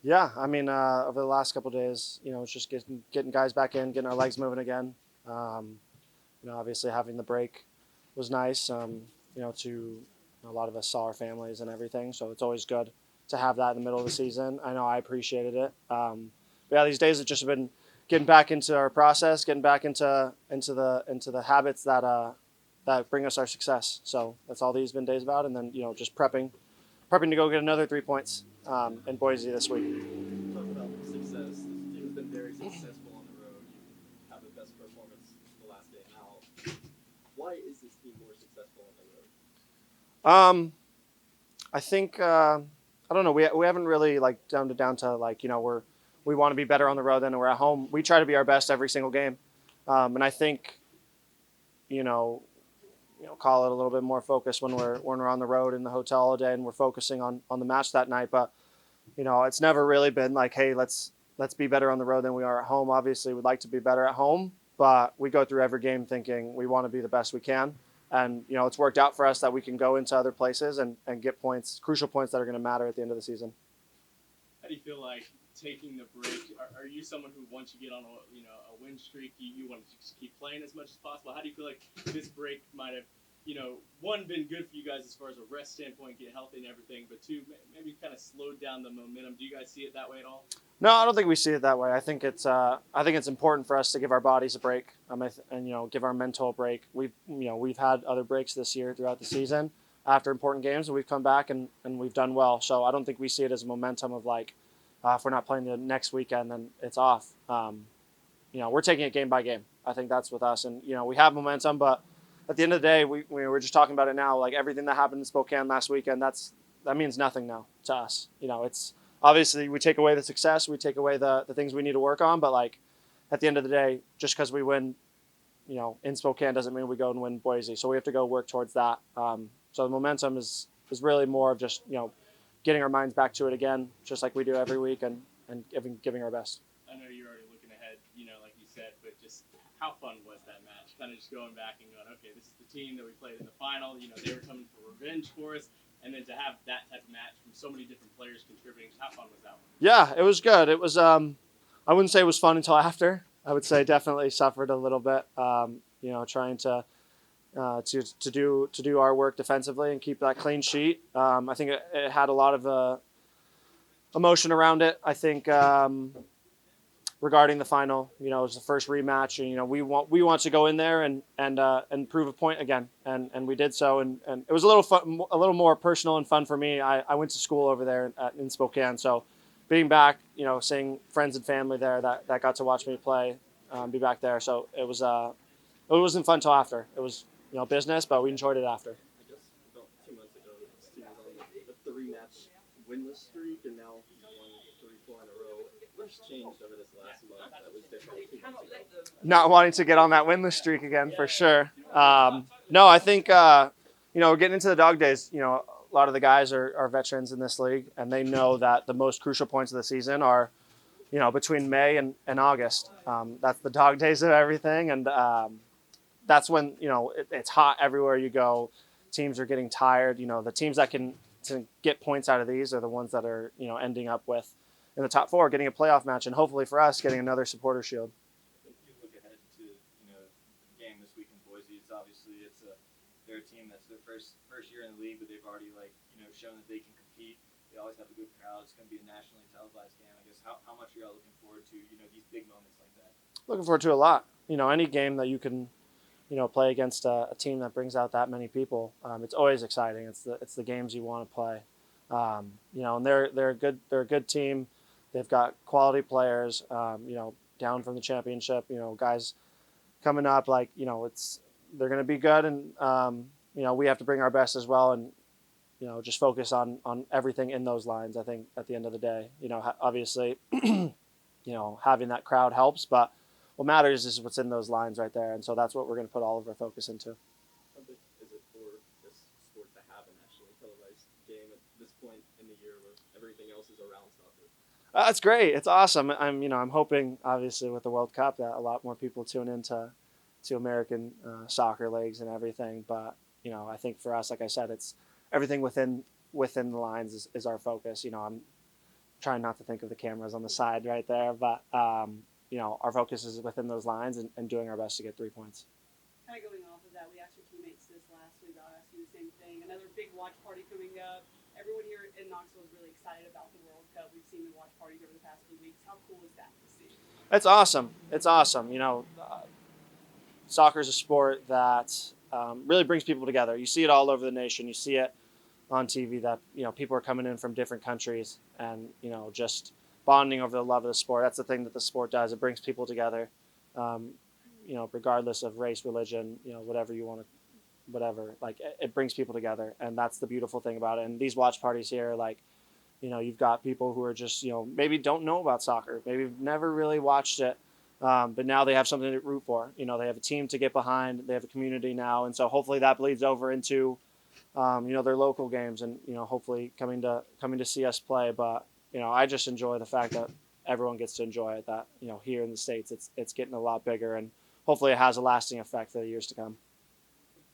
Yeah, I mean, over the last couple of days, it's just getting guys back in, getting our legs moving again. Um, obviously having the break was nice. To a lot of us saw our families and everything, so it's always good to have that in the middle of the season. I know I appreciated it. But yeah, these days have just been getting back into our process, getting back into the habits that bring us our success. So that's all these been days about, and then just prepping to go get another 3 points in Boise this week. Talk about success. This team has been very successful on the road. You have the best performance the last game out. Why is this team more successful on the road? I think I don't know. We haven't really like down to like we want to be better on the road than we're at home. We try to be our best every single game, and I think you know call it a little bit more focus when we're on the road in the hotel all day and we're focusing on the match that night. But it's never really been like, hey, let's be better on the road than we are at home. Obviously, we'd like to be better at home, but we go through every game thinking we want to be the best we can. And it's worked out for us that we can go into other places and get points, crucial points that are going to matter at the end of the season. How do you feel like taking the break? Are you someone who once you get on a win streak, you want to just keep playing as much as possible? How do you feel like this break might have one, been good for you guys as far as a rest standpoint, get healthy and everything, but two, maybe kind of slowed down the momentum? Do you guys see it that way at all? No, I don't think we see it that way. I think it's important for us to give our bodies a break, and give our mental a break. We've had other breaks this year throughout the season after important games, and we've come back and we've done well. So I don't think we see it as a momentum of like if we're not playing the next weekend, then it's off. We're taking it game by game. I think that's with us, and we have momentum, but at the end of the day, we were just talking about it now. Like everything that happened in Spokane last weekend, that means nothing now to us. It's obviously we take away the success, we take away the things we need to work on, but like at the end of the day, just because we win, in Spokane doesn't mean we go and win Boise. So we have to go work towards that. So the momentum is really more of just getting our minds back to it again, just like we do every week, and giving our best. I know you're already looking ahead, like you said, but just how fun was that match? Kind of just going back and going, okay, this is the team that we played in the final. They were coming for revenge for us. And then to have that type of match from so many different players contributing, how fun was that one? Yeah, it was good. It was. I wouldn't say it was fun until after. I would say definitely suffered a little bit. Trying to do our work defensively and keep that clean sheet. I think it had a lot of emotion around it. I think regarding the final, it was the first rematch, and we want to go in there and prove a point again, and we did so, and it was a little fun, a little more personal and fun for me. I went to school over there in Spokane, so being back, seeing friends and family there that got to watch me play, be back there, so it wasn't fun till after. It was business, but we enjoyed it after. I guess about 2 months ago, this team was on the three-match winless streak, and now won 3-4 in a row. What's changed over this last month that was different 2 months ago? Not wanting to get on that winless streak again for sure. No, I think we're getting into the dog days. A lot of the guys are veterans in this league, and they know that the most crucial points of the season are between May and August. That's the dog days of everything, and that's when it's hot everywhere you go. Teams are getting tired. The teams that can to get points out of these are the ones that are ending up with in the top four, getting a playoff match, and hopefully for us, getting another supporter shield. If you look ahead to the game this week in Boise, they're a team that's their first year in the league, but they've already shown that they can compete. They always have a good crowd. It's going to be a nationally televised game. I guess how much are y'all looking forward to these big moments like that? Looking forward to a lot. Any game that you can play against a team that brings out that many people. It's always exciting. It's the games you want to play. And they're a good team. They've got quality players. Down from the championship. Guys coming up. They're going to be good, and we have to bring our best as well, and just focus on everything in those lines. I think at the end of the day, obviously, having that crowd helps, but what matters is what's in those lines right there, and so that's what we're going to put all of our focus into. How big is it for this sport to have a nationally televised game at this point in the year where everything else is around soccer? It's great. It's awesome. I'm hoping, obviously, with the World Cup, that a lot more people tune into American soccer leagues and everything. But I think for us, like I said, it's everything within the lines is our focus. trying not to think of the cameras on the side right there, but our focus is within those lines and doing our best to get 3 points. Kind of going off of that, we asked your teammates this last week. I'll ask you the same thing. Another big watch party coming up. Everyone here in Knoxville is really excited about the World Cup. We've seen the watch parties over the past few weeks. How cool is that to see? It's awesome. It's awesome. Soccer is a sport that really brings people together. You see it all over the nation. You see it on TV that people are coming in from different countries and just bonding over the love of the sport. That's the thing that the sport does. It brings people together, regardless of race, religion, whatever you want to, whatever. Like it brings people together, and that's the beautiful thing about it. And these watch parties here, like you've got people who are just maybe don't know about soccer, maybe never really watched it. But now they have something to root for. They have a team to get behind. They have a community now, and so hopefully that bleeds over into, their local games, and hopefully coming to see us play. But I just enjoy the fact that everyone gets to enjoy it. That here in the States, it's getting a lot bigger, and hopefully it has a lasting effect for the years to come.